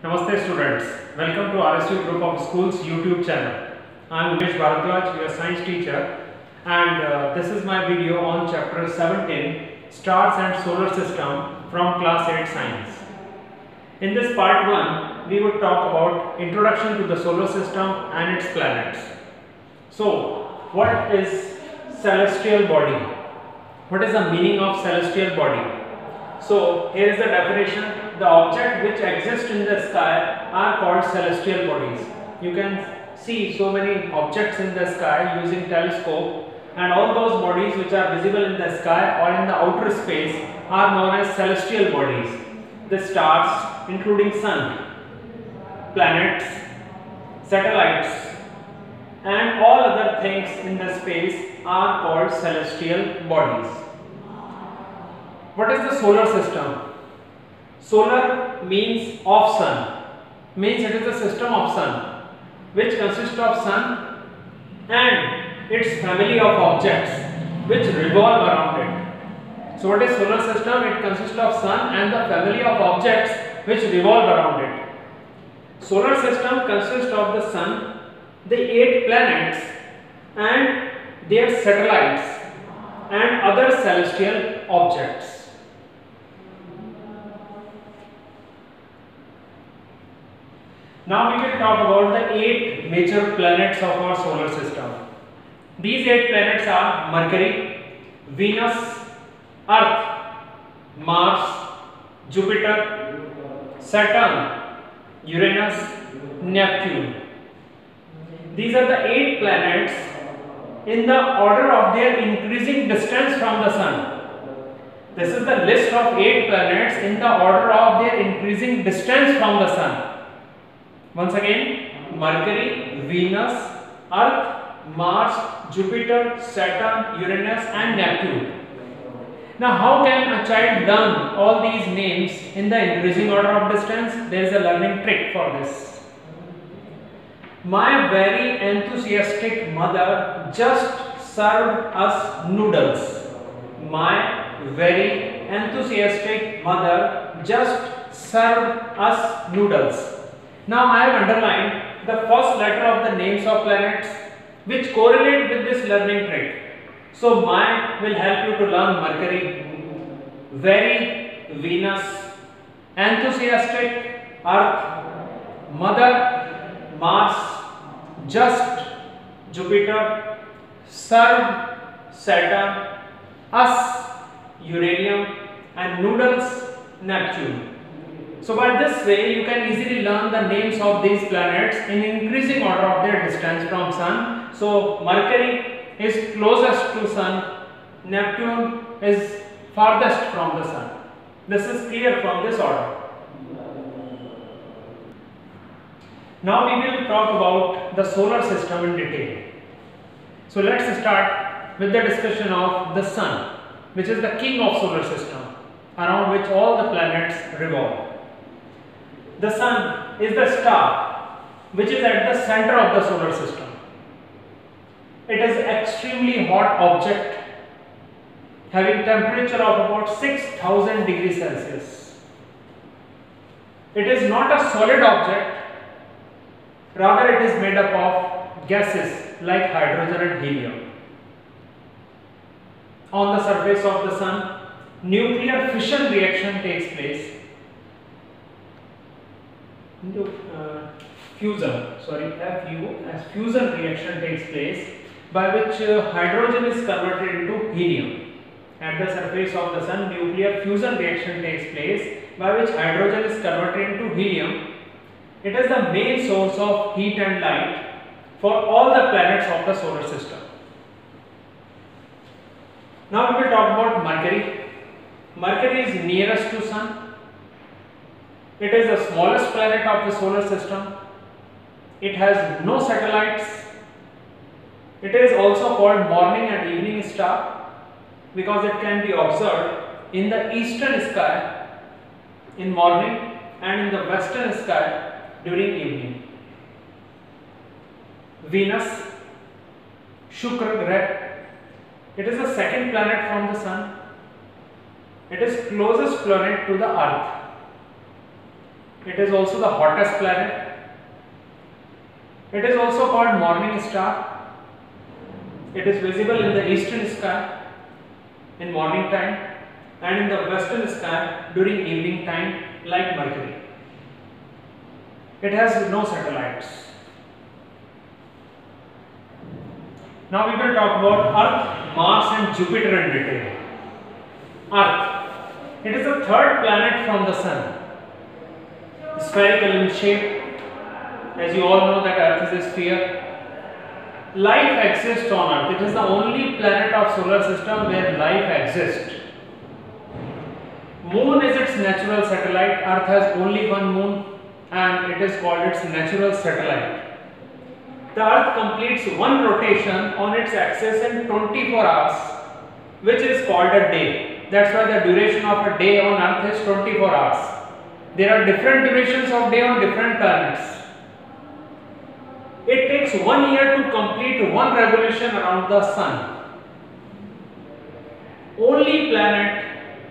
Namaste students, welcome to RSU Group of Schools YouTube channel. I am Umesh Bharadwaj, your science teacher, and this is my video on chapter 17 Stars and Solar System from class 8 Science. In this part 1, we would talk about introduction to the solar system and its planets. So, what is celestial body? What is the meaning of celestial body? So, here is the definition. The objects which exist in the sky are called celestial bodies. You can see so many objects in the sky using telescope, and all those bodies which are visible in the sky or in the outer space are known as celestial bodies. The stars, including sun, planets, satellites, and all other things in the space are called celestial bodies. What is the solar system? Solar means of sun, means it is the system of sun, which consists of sun and its family of objects which revolve around it. So what is solar system? It consists of sun and the family of objects which revolve around it. Solar system consists of the sun, the 8 planets and their satellites and other celestial objects. Now we will talk about the 8 major planets of our solar system. These 8 planets are Mercury, Venus, Earth, Mars, Jupiter, Saturn, Uranus, Neptune. These are the 8 planets in the order of their increasing distance from the Sun. This is the list of 8 planets in the order of their increasing distance from the Sun. Once again, Mercury, Venus, Earth, Mars, Jupiter, Saturn, Uranus and Neptune. Now how can a child learn all these names in the increasing order of distance? There is a learning trick for this. My very enthusiastic mother just served us noodles. My very enthusiastic mother just served us noodles. Now I have underlined the first letter of the names of planets which correlate with this learning trick. So my will help you to learn Mercury, very, Venus, enthusiastic, Earth, mother, Mars, just, Jupiter, served, Saturn, us, uranium and noodles, Neptune. So by this way you can easily learn the names of these planets in increasing order of their distance from Sun. So Mercury is closest to Sun, Neptune is farthest from the Sun. This is clear from this order. Now we will talk about the solar system in detail. So let's start with the discussion of the Sun, which is the king of solar system, around which all the planets revolve. The Sun is the star which is at the center of the solar system. It is an extremely hot object having temperature of about 6000 degrees Celsius. It is not a solid object, rather it is made up of gases like hydrogen and helium. On the surface of the Sun, nuclear fission reaction takes place. Fusion reaction takes place by which hydrogen is converted into helium. At the surface of the Sun, nuclear fusion reaction takes place by which hydrogen is converted into helium. It is the main source of heat and light for all the planets of the solar system. Now we will talk about Mercury. Mercury is nearest to Sun. It is the smallest planet of the solar system. It has no satellites. It is also called morning and evening star because it can be observed in the eastern sky in morning and in the western sky during evening. Venus, Shukra Grah. It is the second planet from the Sun. It is closest planet to the Earth. It is also the hottest planet. It is also called morning star. It is visible in the eastern sky in morning time and in the western sky during evening time, like Mercury. It has no satellites. Now we will talk about Earth, Mars and Jupiter in detail. Earth. It is the third planet from the Sun. Spherical in shape. As you all know that Earth is a sphere. Life exists on Earth. It is the only planet of solar system where life exists. Moon is its natural satellite. Earth has only one moon and it is called its natural satellite. The Earth completes one rotation on its axis in 24 hours, which is called a day. That's why the duration of a day on Earth is 24 hours. There are different durations of day on different planets. It takes 1 year to complete one revolution around the Sun. Only planet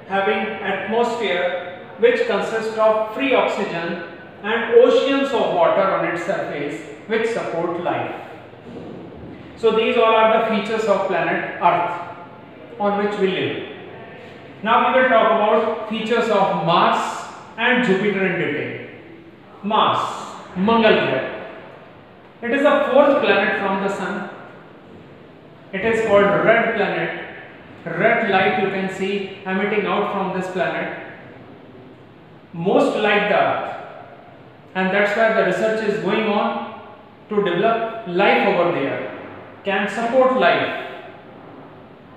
having atmosphere which consists of free oxygen and oceans of water on its surface which support life. So these all are the features of planet Earth on which we live. Now we will talk about features of Mars and Jupiter in detail. Mars, Mangal Graha. It is the fourth planet from the Sun. It is called red planet. Red light you can see emitting out from this planet. Most like the Earth. And that's why the research is going on to develop life over there. Can support life.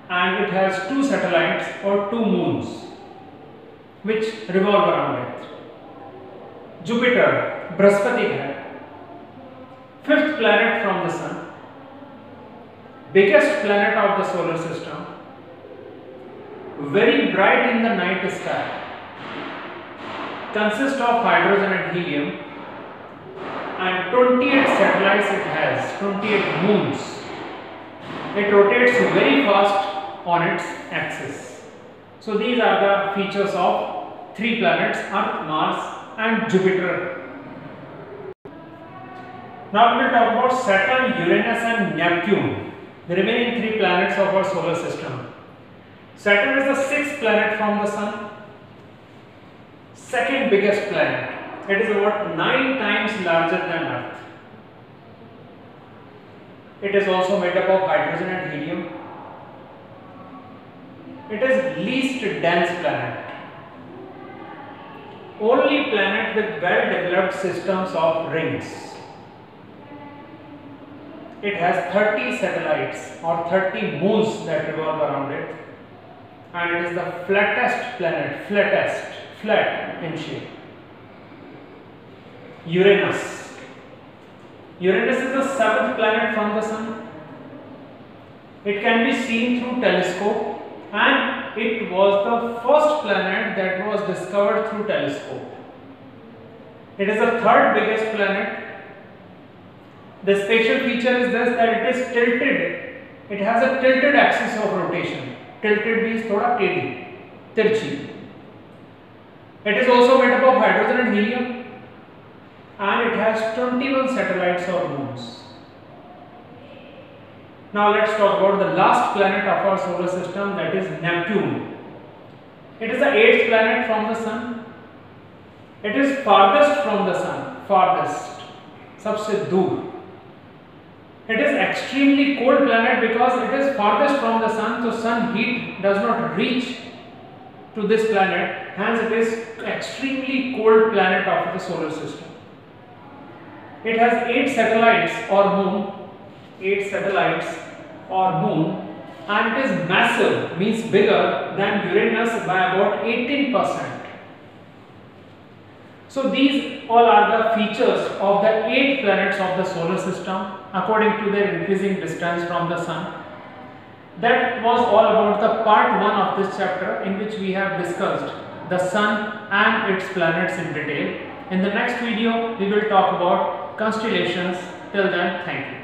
And it has 2 satellites or 2 moons which revolve around it. Jupiter, Brihaspati Graha. 5th planet from the Sun, biggest planet of the solar system, very bright in the night sky, consists of hydrogen and helium, and 28 satellites it has, 28 moons. It rotates very fast on its axis. So these are the features of 3 planets, Earth, Mars and Jupiter. Now we will talk about Saturn, Uranus and Neptune, the remaining 3 planets of our solar system. Saturn is the 6th planet from the Sun, second biggest planet. It is about 9 times larger than Earth. It is also made up of hydrogen and helium. It is least dense planet. Only planet with well developed systems of rings. It has 30 satellites or 30 moons that revolve around it, and it is the flattest planet, flat in shape. Uranus. Uranus is the 7th planet from the Sun. It can be seen through telescope and it was the first planet that was discovered through telescope. It is the 3rd biggest planet. The special feature is this, that it is tilted. It has a tilted axis of rotation. Tilted means thoda tedi, tirchi. It is also made up of hydrogen and helium, and it has 21 satellites or moons. Now let's talk about the last planet of our solar system, that is Neptune. It is the 8th planet from the Sun. It is farthest from the Sun, farthest, sabse dur. It is extremely cold planet because it is farthest from the Sun, so sun heat does not reach to this planet, hence it is extremely cold planet of the solar system. It has 8 satellites or moon, 8 satellites or moon, and it is massive, means bigger than Uranus by about 18%. So these all are the features of the 8 planets of the solar system according to their increasing distance from the Sun. That was all about the part 1 of this chapter, in which we have discussed the Sun and its planets in detail. In the next video, we will talk about constellations. Till then, thank you.